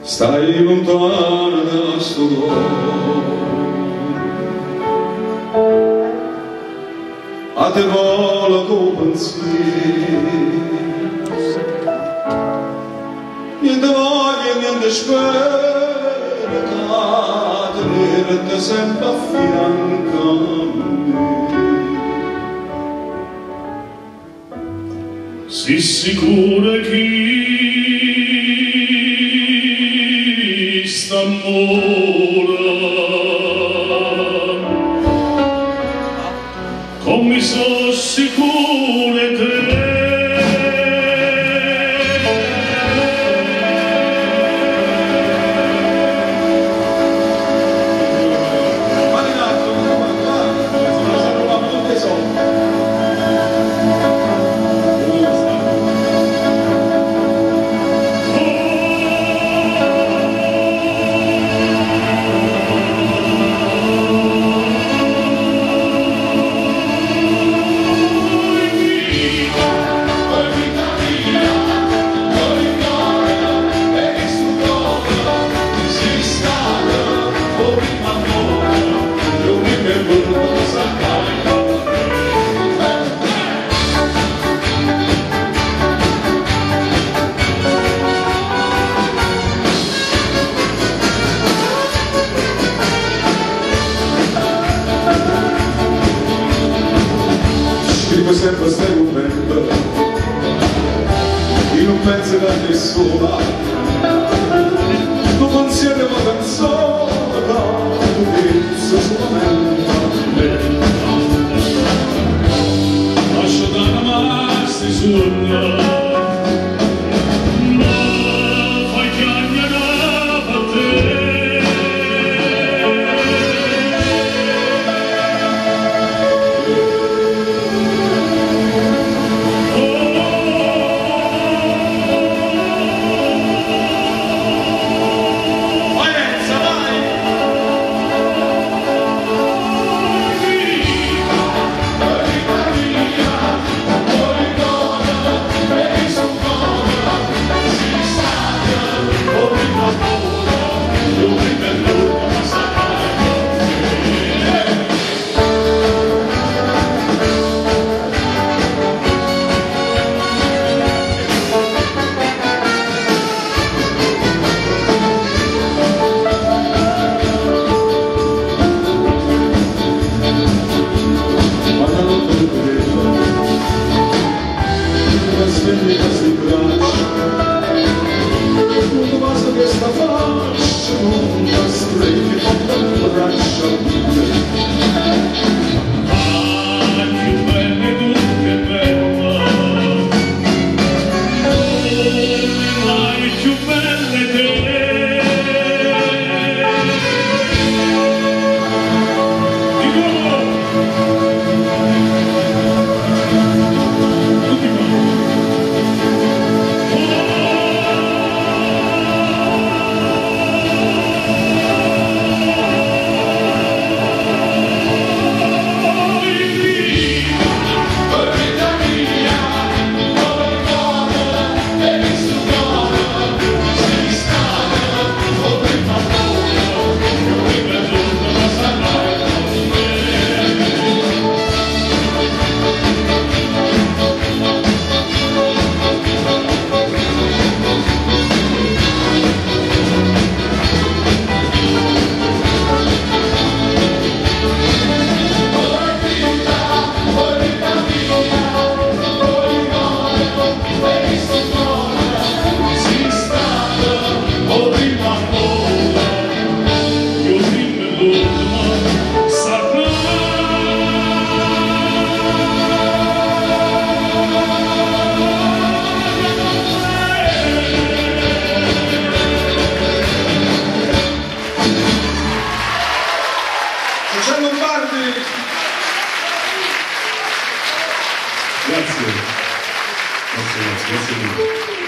stai lontana da sto cuore, a te vola tuo pensiero, niente voglia, niente spera, tenerti sempre a fianco a me. Si sicura chi st'amore come so sicure te. Sempre stai momento io non penso a nessuna, non pensiero alla canzone, tu penso solamente a me. Lascio da amarsi suona, non basta questa faccia, non basta che porta la braccia a più belle tu che bella, mai più belle te. Grazie.